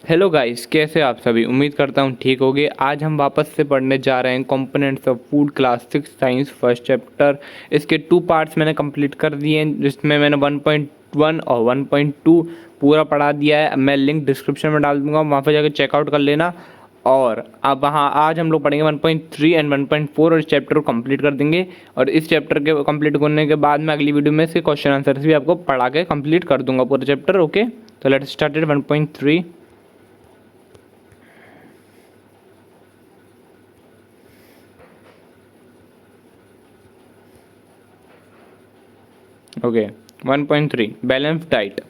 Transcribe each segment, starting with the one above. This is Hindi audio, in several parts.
हेलो गाइस, कैसे आप सभी। उम्मीद करता हूँ ठीक होगे। आज हम वापस से पढ़ने जा रहे हैं components of food class 6 science first chapter. इसके 2 पार्ट्स मैंने कंप्लीट कर दिए हैं, जिसमें मैंने 1.1 और 1.2 पूरा पढ़ा दिया है। मैं लिंक डिस्क्रिप्शन में डाल दूंगा, वहाँ पर जाकर चेकआउट कर लेना। और अब हाँ, आज हम लोग पढ़ेंगे 1.3 एंड 1.4 और इस चैप्टर को कंप्लीट कर देंगे। और इस चैप्टर के कंप्लीट करने के बाद मैं अगली वीडियो में इसके क्वेश्चन आंसर्स भी आपको पढ़ा के कंप्लीट कर दूंगा पूरा चैप्टर। ओके, तो let's start at 1.3। Okay, 1.3 balanced diet.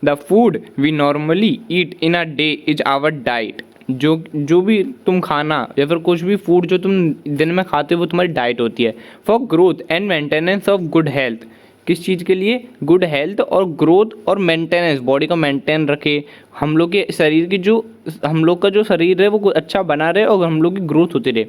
The food we normally eat in a day is our diet. जो भी तुम खाना या फिर कुछ भी फूड जो तुम दिन में खाते हो वो तुम्हारी डाइट होती है। For growth and maintenance of good health, किस चीज़ के लिए? गुड हेल्थ और ग्रोथ और मेंटेनेंस, बॉडी का मेंटेन रखे, हम लोग के शरीर की जो हम लोग का जो शरीर है वो अच्छा बना रहे और हम लोग की ग्रोथ होती रहे।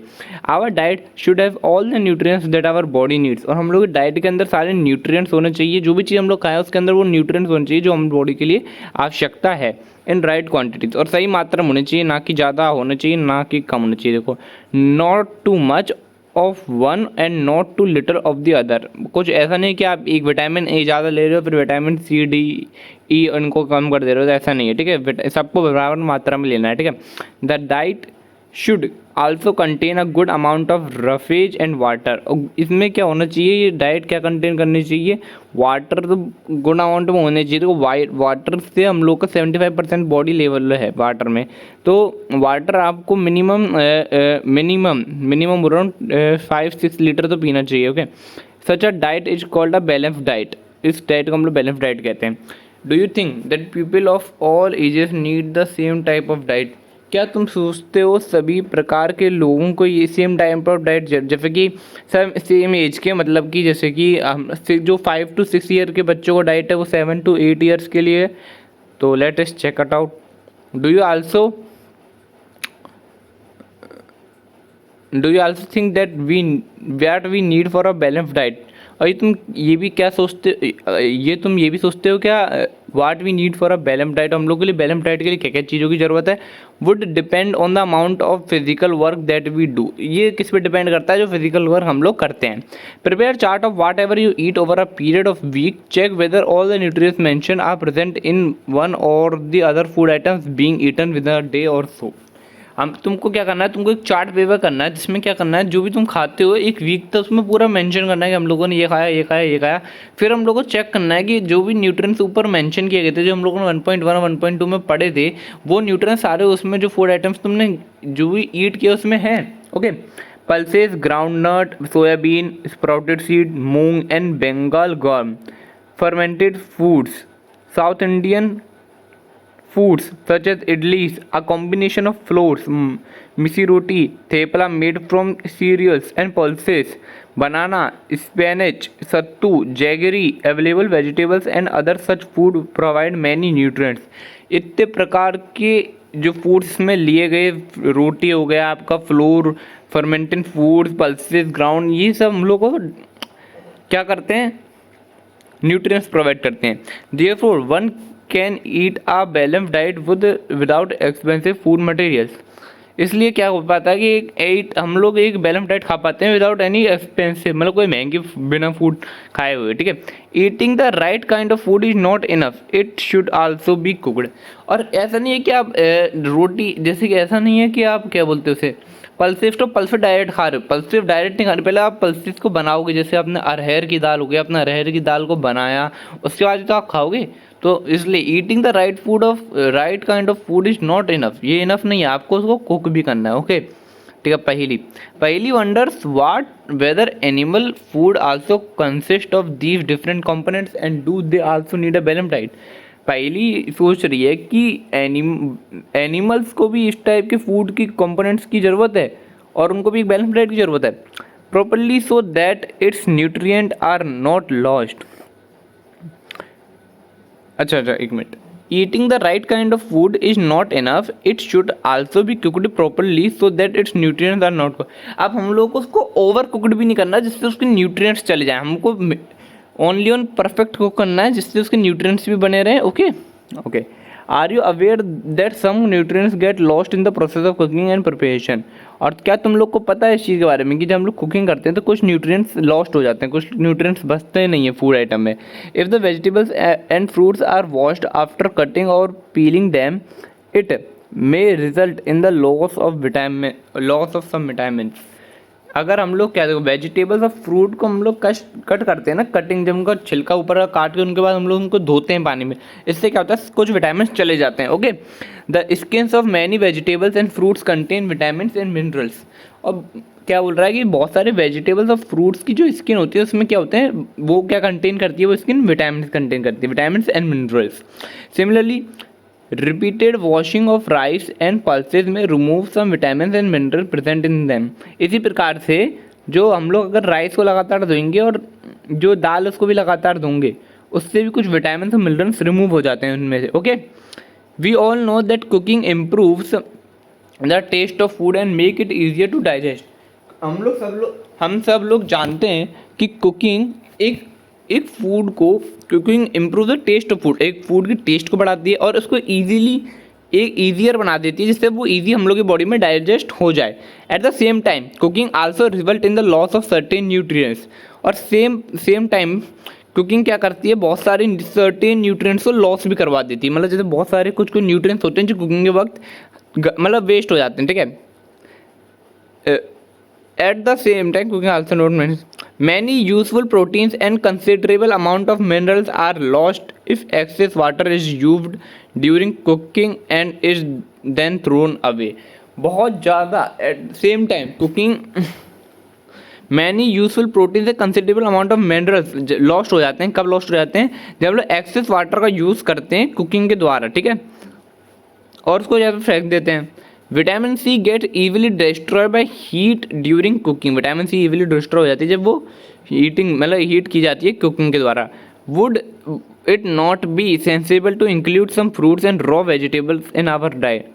Our diet should have all the nutrients that our body needs, और हम लोग की डाइट के अंदर सारे न्यूट्रिएंट्स होने चाहिए। जो भी चीज़ हम लोग खाएं उसके अंदर वो न्यूट्रिएंट्स होने चाहिए जो हम बॉडी के लिए आवश्यकता है, इन राइट क्वांटिटीज, और सही मात्रा में होनी चाहिए, ना कि ज़्यादा होना चाहिए ना कि कम होना चाहिए। देखो, not too much of one and not too little of the other. कुछ ऐसा नहीं कि आप एक विटामिन ए ज़्यादा ले रहे हो फिर विटामिन सी डी ई इनको कम कर दे रहे हो, तो ऐसा नहीं है। ठीक है, सबको बराबर मात्रा में लेना है। ठीक है, the diet should also contain a good amount of roughage and water. इसमें क्या होना चाहिए, ये डाइट क्या कंटेन करनी चाहिए? वाटर तो गुड अमाउंट में होने चाहिए। तो वाटर से हम लोग का 75% बॉडी लेवल है वाटर में, तो वाटर आपको मिनिमम अराउंड 5-6 लीटर तो पीना चाहिए। Okay, such a diet is called a balance diet. इस डाइट को हम लोग बैलेंस डाइट कहते हैं। Do you think that people of all ages need the same type of diet? क्या तुम सोचते हो सभी प्रकार के लोगों को ये सेम टाइप ऑफ डाइट, जैसे कि सब सेम एज के, मतलब कि जैसे कि जो 5 to 6 ईयर के बच्चों को डाइट है वो 7 to 8 ईयर्स के लिए? तो let us check it out. Do you also think that we need for a balance diet? और ये तुम ये भी सोचते हो क्या, what we need for a balance diet? हम लोग के लिए बैलेंस डाइट के लिए क्या क्या चीज़ों की ज़रूरत है? Would depend on the amount of physical work that we do. ये किस पे डिपेंड करता है? जो फिजिकल वर्क हम लोग करते हैं। Prepare chart of whatever you eat over a period of week, check whether all the nutrients mention are present in one or the other food items being eaten with a day or so. हम तुमको क्या करना है, तुमको एक चार्ट पेपर करना है जिसमें क्या करना है, जो भी तुम खाते हो एक वीक तक उसमें पूरा मेंशन करना है कि हम लोगों ने ये खाया ये खाया ये खाया। फिर हम लोगों को चेक करना है कि जो भी न्यूट्रिएंट्स ऊपर मेंशन किए गए थे, जो हम लोगों ने 1.1 और 1.2 में पढ़े थे, वो न्यूट्रिएंट्स सारे उसमें जो फूड आइटम्स तुमने जो भी ईट किया उसमें है। Okay, pulses, groundnut, soybean, sprouted seed, moong and Bengal gram, fermented foods, South Indian foods such as idlis, a combination of flours, misi roti, thepla made from cereals and pulses, banana, spinach, sattu, jaggery, available vegetables and other such food provide many nutrients. इतने प्रकार के जो फूड्स में लिए गए, रोटी हो गया आपका, floor, fermented foods, pulses, ground, ये सब हम लोग को क्या करते हैं? न्यूट्रिएंट्स प्रोवाइड करते हैं। Therefore one can eat a balance diet without expensive food materials. इसलिए क्या हो पाता है कि हम लोग एक बैलेंस डाइट खा पाते हैं विदाउट एनी एक्सपेंसिव, मतलब कोई महंगी बिना फूड खाए हुए। ठीक है, eating the right kind of food is not enough, it should also be cooked. और ऐसा नहीं है कि आप रोटी, जैसे कि ऐसा नहीं है कि आप क्या बोलते हो उसे, पल्सेस तो पल्सेस डायरेक्ट खा रहे हो, पल्सेस डायरेक्ट नहीं खा रहे, पहले आप पल्सेस को बनाओगे। जैसे आपने अरहर की दाल हो गई, आपने अरहर की दाल को बनाया, उसके बाद तो आप खाओगे। तो इसलिए eating the right kind of food is not enough, ये इनफ नहीं है, आपको उसको कुक भी करना है। ओके, ठीक है। Paheli wonders what whether animal food also consist of these different components and do they also need a balance diet. Paheli सोच रही है कि एनिमल्स को भी इस टाइप के फूड की कंपोनेंट्स की ज़रूरत है और उनको भी एक बैलेंस डाइट की ज़रूरत है, properly, so that its nutrient are not lost. अच्छा, एक minute. Eating the right kind of food is not enough, it should also be cooked properly so that its nutrients are not. अब हम लोग को उसको ओवर कुकड भी नहीं करना जिससे उसके न्यूट्रिएंट्स चले जाएं, हमको ओनली ऑन परफेक्ट कुक करना है जिससे उसके न्यूट्रिएंट्स भी बने रहें। Okay, are you aware that some nutrients get lost in the process of cooking and preparation? और क्या तुम लोग को पता है इस चीज़ के बारे में कि जब हम लोग कुकिंग करते हैं तो कुछ न्यूट्रिएंट्स लॉस्ट हो जाते हैं, कुछ न्यूट्रिएंट्स बचते नहीं है फूड आइटम में. If the vegetables and fruits are washed after cutting or peeling them, it may result in the loss of some vitamins. अगर हम लोग क्या देखो वेजिटेबल्स और फ्रूट को हम लोग कट करते हैं ना, कटिंग जब उनका छिलका ऊपर का काट के उनके बाद हम लोग उनको धोते हैं पानी में, इससे क्या होता है कुछ विटामिन चले जाते हैं. Okay, the skins of many vegetables and fruits contain vitamin and minerals. और क्या बोल रहा है कि बहुत सारे वेजिटेबल्स और फ्रूट्स की जो स्किन होती है उसमें क्या होते हैं, वो क्या कंटेन करती है, वो स्किन विटामिन कंटेन करती है, vitamin and minerals. Similarly repeated washing of rice and pulses may remove some vitamin and mineral present in them. इसी प्रकार से जो हम लोग अगर राइस को लगातार धोएंगे और जो दाल उसको भी लगातार धोंगे, उससे भी कुछ विटामिन और मिनरल्स रिमूव हो जाते हैं उनमें से. Okay, we all know that cooking improves the taste of food and make it easier to digest. हम सब लोग जानते हैं कि कुकिंग एक फूड को cooking improve the taste of food, एक फूड की टेस्ट को बढ़ाती है और उसको ईजियर बना देती है, जिससे वो ईजी हम लोग की बॉडी में डाइजेस्ट हो जाए. At the same time cooking also result in the loss of certain nutrients. और सेम टाइम कुकिंग क्या करती है, बहुत सारे सर्टेन न्यूट्रिएंट्स को लॉस भी करवा देती है. मतलब जैसे बहुत सारे कुछ न्यूट्रिएंट्स होते हैं जो कुकिंग के वक्त मतलब वेस्ट हो जाते हैं. ठीक है, at the same time cooking also not many useful proteins and considerable amount of minerals are lost if excess water is used during cooking and is then thrown away. बहुत ज़्यादा at the same time cooking many useful proteins and considerable amount of minerals lost हो जाते हैं. कब lost हो जाते हैं, जब हम लोग excess water का use करते हैं cooking के द्वारा. ठीक है, और उसको जब फेंक देते हैं. Vitamin C get easily destroy by heat during cooking. Vitamin C easily destroy हो जाती है जब वो हीट की जाती है कुकिंग के द्वारा. Would it not be sensible to include some fruits and raw vegetables in our diet?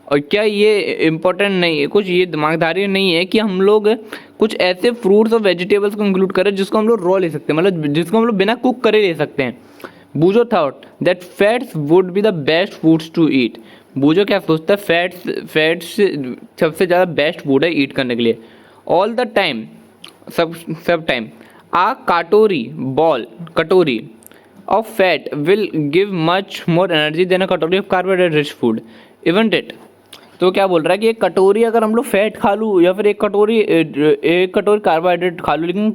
और क्या ये इम्पोर्टेंट नहीं है, कुछ ये दिमागदारी नहीं है कि हम लोग कुछ ऐसे फ्रूट्स और वेजिटेबल्स को इंक्लूड करें जिसको हम लोग रॉ ले सकते हैं, मतलब जिसको हम लोग बिना कुक करे ले सकते हैं. Boojho thought that fats would be the best foods to eat. Boojho क्या सोचता है, फैट्स सबसे ज़्यादा बेस्ट फूड है ईट करने के लिए. ऑल द टाइम सब time a katori of fat will give much more energy than a katori of carbohydrate rich food, event it. तो क्या बोल रहा है कि एक कटोरी अगर हम लोग फैट खा लूँ या फिर एक कटोरी कार्बोहाइड्रेट खा लूँ, लेकिन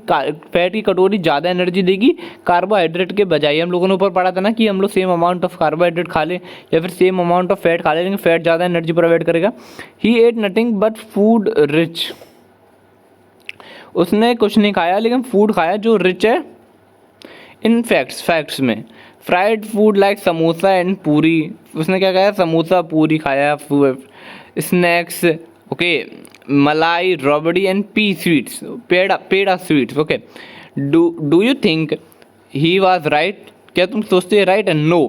फैट की कटोरी ज़्यादा एनर्जी देगी कार्बोहाइड्रेट के बजाय. हम लोगों ने ऊपर पढ़ा था ना कि हम लोग सेम अमाउंट ऑफ कार्बोहाइड्रेट खा लें या फिर सेम अमाउंट ऑफ फैट खा लें, लेकिन फैट ज़्यादा एनर्जी प्रोवाइड करेगा. He ate nothing but food rich. उसने कुछ नहीं खाया लेकिन फूड खाया जो रिच है इन फैक्ट्स में. Fried food like samosa and पूरी. उसने क्या खाया, समोसा पूरी खाया. Snacks, okay, malai rabri and P sweets, peda sweets. Okay, do you think he was right? क्या तुम सोचते हैं right? And no,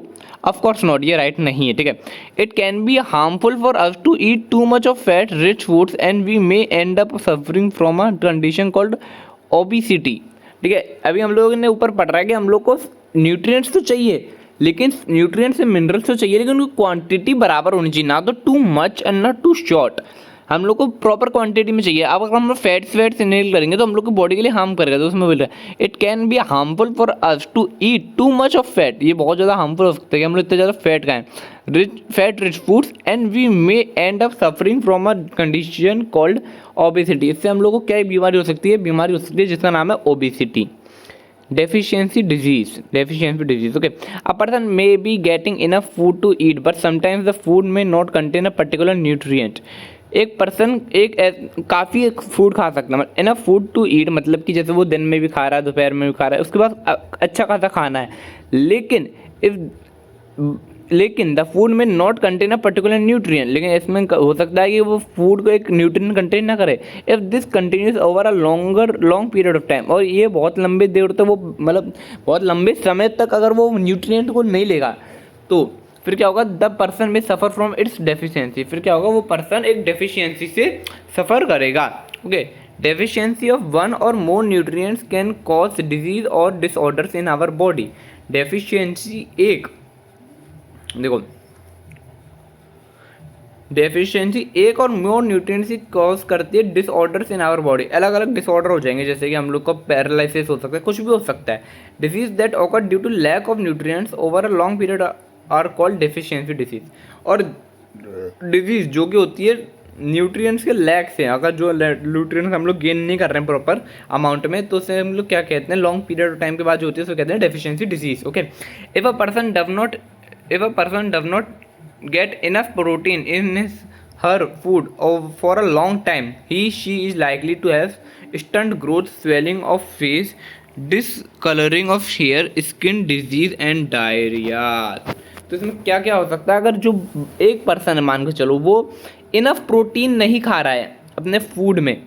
of course not, ये राइट नहीं है. ठीक है, it can be harmful for us to eat too much of fat rich foods and we may end up suffering from a condition called obesity. ठीक है, अभी हम लोगों ने ऊपर पढ़ रहा है कि हम लोग को न्यूट्रिएंट्स तो चाहिए, लेकिन न्यूट्रिएंट्स से मिनरल्स तो चाहिए, लेकिन उनकी क्वांटिटी बराबर होनी चाहिए, ना तो टू मच एंड ना टू शॉर्ट. हम लोग को प्रॉपर क्वांटिटी में चाहिए. अब अगर हम लोग फैट्स इनहेल करेंगे तो हम लोग को बॉडी के लिए हार्म करेगा. तो उसमें बोल रहा है it can be harmful for us to eat too much of fat. ये बहुत ज़्यादा हार्मफुल हो सकता है कि हम लोग इतना ज़्यादा फैट खाएं, rich foods, and we may end up suffering from a condition called obesity. इससे हम लोग को क्या बीमारी हो सकती है, जिसका नाम है obesity. Deficiency disease. Okay, a person may be getting enough food to eat but sometimes the food may not contain a particular nutrient. एक पर्सन काफ़ी फूड खा सकता है, इनफ फूड टू ईट, मतलब कि जैसे वो दिन में भी खा रहा है, दोपहर में भी खा रहा है, उसके बाद अच्छा खासा खाना है, लेकिन द फूड में not contain a particular nutrient. लेकिन इसमें हो सकता है कि वो फूड को एक न्यूट्रिएंट कंटेन ना करे. If this continues over a long period of time, और ये बहुत लंबे देर तक वो मतलब बहुत लंबे समय तक अगर वो न्यूट्रिएंट को नहीं लेगा तो फिर क्या होगा, द पर्सन में सफ़र फ्रॉम इट्स डेफिशिएंसी. फिर क्या होगा, वो पर्सन एक डेफिशिएंसी से सफ़र करेगा. Okay, deficiency of one or more nutrients can cause disease or disorders in our body. Deficiency एक, देखो डेफिशिएंसी एक और मोर न्यूट्रिएंट्स कॉज करती है डिसऑर्डर्स इन आवर बॉडी, अलग अलग डिसऑर्डर हो जाएंगे, जैसे कि हम लोग को पैरालिसिस हो सकता है, कुछ भी हो सकता है। Disease that occur due to lack of nutrients over a long period are called deficiency disease. और डिजीज जो कि होती है न्यूट्रिएंट्स के लैक से, अगर जो न्यूट्रिएंट्स हम लोग गेन नहीं कर रहे हैं प्रॉपर अमाउंट में, तो उसे हम लोग क्या कहते हैं, लॉन्ग पीरियड ऑफ टाइम के बाद जो होती है उसको कहते हैं deficiency disease. Okay, if a person does not get enough protein in her food for a long time, she is likely to have stunt growth, swelling of face, discoloring of hair, skin disease and diarrhea। तो इसमें क्या क्या हो सकता है, अगर जो एक पर्सन है मान के चलो वो इनफ प्रोटीन नहीं खा रहा है अपने फूड में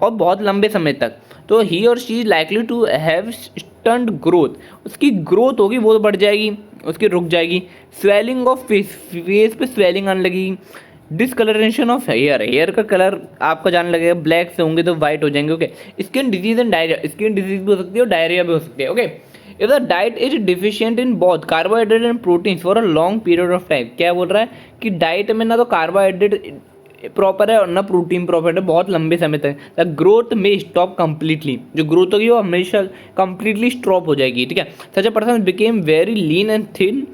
और बहुत लंबे समय तक, तो ही और she is likely to have stunt growth, उसकी ग्रोथ होगी वो बढ़ जाएगी, उसकी रुक जाएगी। स्वेलिंग ऑफ फेस, फेस पे स्वेलिंग आने लगेगी। डिसकलरेशन ऑफ हेयर, हेयर का कलर आपका जाने लगेगा, ब्लैक से होंगे तो वाइट हो जाएंगे। Okay, skin disease and diarrhoea, skin disease भी हो सकती है और डायरिया भी हो सकती है। Okay, if the diet is deficient in both carbohydrate and protein for a long period of time, क्या बोल रहा है कि डाइट में ना तो कार्बोहाइड्रेट प्रॉपर है और ना प्रोटीन प्रॉपर है बहुत लंबे समय तक, the growth may stop completely, जो ग्रोथ होगी वो हमेशा कंप्लीटली स्टॉप हो जाएगी। ठीक है, such a person became very lean and thin,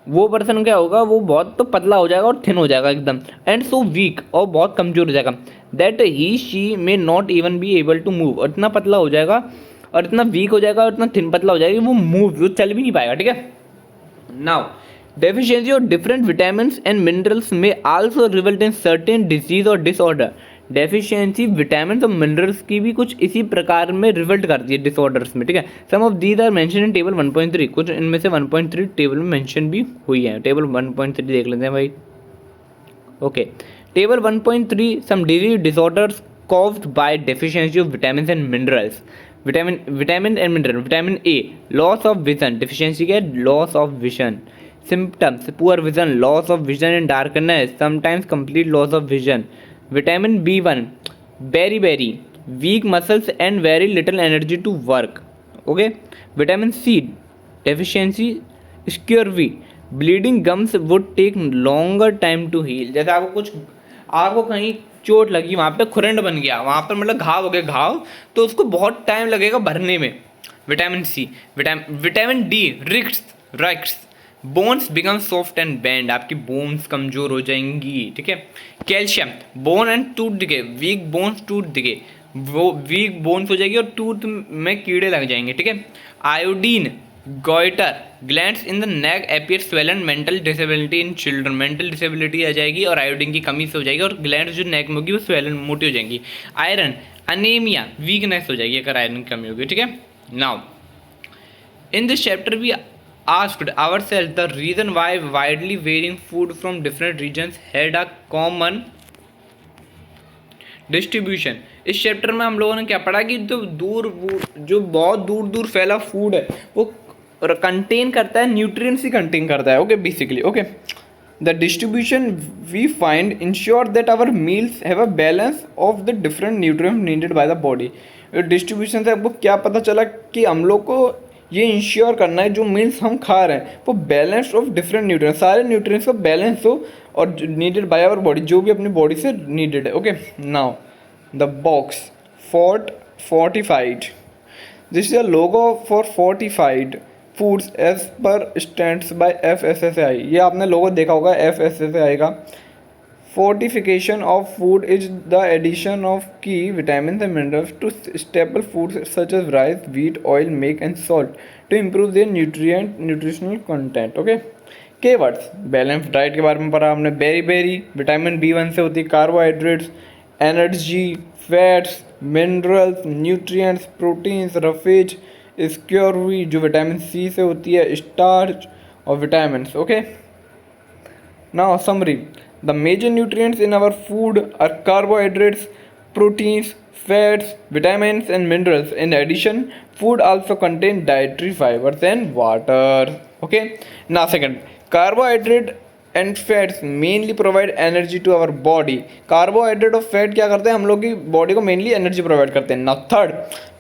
वो पर्सन क्या होगा, वो बहुत तो पतला हो जाएगा और थिन हो जाएगा एकदम, एंड सो वीक, और बहुत कमजोर हो जाएगा, that he she may not even be able to move, और इतना पतला हो जाएगा और इतना वीक हो जाएगा और इतना थिन पतला हो जाएगा वो चल भी नहीं पाएगा। ठीक है, now deficiency of different vitamins and minerals may also result in certain disease or disorder। Deficiency vitamin और मिनरल्स की भी कुछ इसी प्रकार में रिजल्ट करती है डिसऑर्डर्स में। ठीक है, some of these are mention in table 1.3, कुछ इनमें से 1.3 टेबल में मेंशन भी हुई है। टेबल 1.3 देख लेते हैं भाई। Okay, table 1.3 some disease disorders caused by deficiency of vitamin and minerals. Vitamin and mineral, vitamin A loss of vision, deficiency क्या है, loss of vision. Symptoms: poor vision, loss of vision and darkness, sometimes complete loss of vision. Vitamin B1, beriberi, weak muscles and very little energy to work. Okay. Vitamin C deficiency, scurvy, bleeding gums would take longer time to heal। जैसे आपको कहीं चोट लगी, वहाँ पे खुरंड बन गया, वहाँ पर मतलब घाव हो गया, घाव तो उसको बहुत टाइम लगेगा भरने में। Vitamin C. Vitamin D rickets, bones become soft and bend, आपकी बोन्स कमजोर हो जाएंगी। ठीक है, calcium, bone and tooth decay, weak bones tooth decay, वो वीक बोन्स हो जाएगी और टूथ में कीड़े लग जाएंगे। ठीक है, iodine, goitre, glands in the neck appear swollen, mental disability in children, mental disability आ जाएगी और आयोडीन की कमी से हो जाएगी और ग्लैंड्स जो नेक में होगी वो स्वेलन मोटी हो जाएंगी। आयरन, अनीमिया, वीकनेस हो जाएगी अगर आयरन की कमी होगी। ठीक है, now in this chapter we asked ourselves the reason why widely varying food from different regions had a common distribution। इस चैप्टर में हम लोगों ने क्या पढ़ा कि जो बहुत दूर दूर फैला फूड है वो कंटेन करता है न्यूट्रिएंट्स ही कंटेन करता है। Okay, basically okay, the distribution we find ensure that our meals have a balance of the different nutrients needed by the body. Distribution से आपको क्या पता चला कि हम लोग को ये इंश्योर करना है जो मील्स हम खा रहे हैं वो बैलेंस ऑफ डिफरेंट न्यूट्रिएंट्स, सारे न्यूट्रिएंट्स का बैलेंस हो और नीडेड बाय आवर बॉडी, जो भी अपनी बॉडी से नीडेड है। Okay, now the box fortified, this is a logo for fortified foods as per standards by FSSAI। ये आपने लोगो देखा होगा FSSAI का। Fortification of food is the addition of key vitamins and minerals to staple foods such as rice, wheat, oil, milk and salt to improve their nutritional content। Okay, keywords, balance diet के बारे में पढ़ा हमने। बेरी विटामिन B1 से होती है, carbohydrates, energy, fats, minerals, nutrients, proteins, roughage, scurvy जो विटामिन C से होती है, स्टार्च और vitamins. Okay, now summary, the major nutrients in our food are carbohydrates, proteins, fats, vitamins and minerals. In addition, food also contain dietary fibers and water। Okay, now second, carbohydrate and fats mainly provide energy to our body। carbohydrate और fat क्या करते हैं, हम लोग की बॉडी को मेनली एनर्जी प्रोवाइड करते हैं। now third,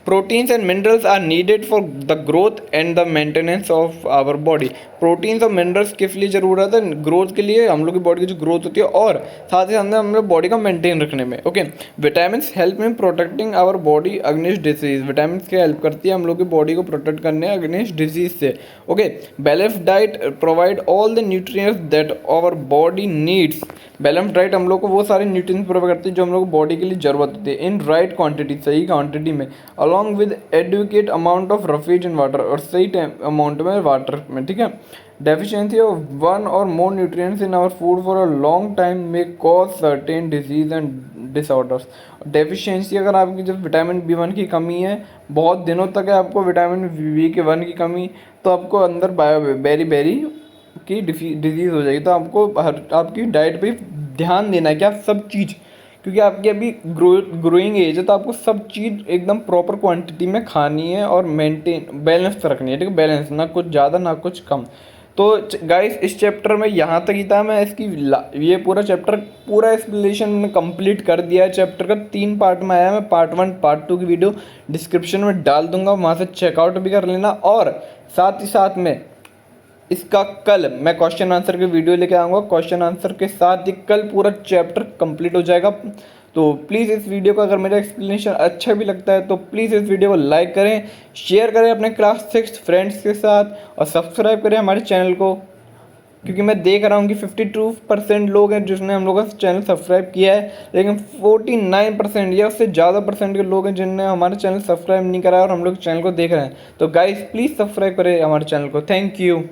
proteins and minerals are needed for the growth and the maintenance of our body. Proteins और मिनरल्स किस लिए ज़रूरत है? ग्रोथ के लिए, हम लोग की बॉडी की जो ग्रोथ होती है, और साथ ही साथ हम लोग बॉडी का मेंटेन रखने में। Okay, vitamins help in protecting our body against disease. Vitamin क्या हेल्प करती है हम लोग की बॉडी को प्रोटेक्ट करने अगेंस्ट डिजीज से। Okay, balance diet provide all the nutrients that our body needs. Balance diet हम लोग को वो सारे न्यूट्रिएंट्स प्रोवाइड करती है जो हम लोग को बॉडी के लिए ज़रूरत होती है, इन राइट क्वांटिटी, सही क्वांटिटी में, along with adequate amount of roughage in water, और सही अमाउंट में वाटर में। ठीक है, deficiency of one or more nutrients in our food for a long time may cause certain diseases and disorders. Deficiency अगर आपकी जब विटामिन बी वन की कमी है, बहुत दिनों तक है आपको विटामिन बी के वन की कमी, तो आपको अंदर बेरी की डिजीज़ हो जाएगी। तो आपको आपकी डाइट पे ध्यान देना है कि आप सब चीज़, क्योंकि आपकी अभी ग्रोइंग एज है, तो आपको सब चीज़ एकदम प्रॉपर क्वांटिटी में खानी है और मेंटेन बैलेंस रखनी है। ठीक है, बैलेंस, ना कुछ ज़्यादा ना कुछ कम। तो गाइस इस चैप्टर में यहाँ तक ही था। मैं इसकी ये पूरा चैप्टर, पूरा एक्सप्लेनेशन मैंने कंप्लीट कर दिया है। चैप्टर का 3 पार्ट में आया। मैं पार्ट 1 पार्ट 2 की वीडियो डिस्क्रिप्शन में डाल दूंगा, वहाँ से चेकआउट भी कर लेना। और साथ ही साथ में इसका कल मैं क्वेश्चन आंसर की वीडियो लेके आऊँगा। क्वेश्चन आंसर के साथ ही कल पूरा चैप्टर कंप्लीट हो जाएगा। तो प्लीज़ इस वीडियो को, अगर मेरा एक्सप्लेनेशन अच्छा भी लगता है तो प्लीज़ इस वीडियो को लाइक करें, शेयर करें अपने क्लास 6 फ्रेंड्स के साथ, और सब्सक्राइब करें हमारे चैनल को, क्योंकि मैं देख रहा हूँ कि 52% लोग हैं जिसने हम लोग का चैनल सब्सक्राइब किया है, लेकिन 49% या उससे ज़्यादा परसेंट के लोग हैं जिनने हमारा चैनल सब्सक्राइब नहीं करा और हम लोग चैनल को देख रहे हैं। तो गाइस प्लीज़ सब्सक्राइब करें हमारे चैनल को। Thank you.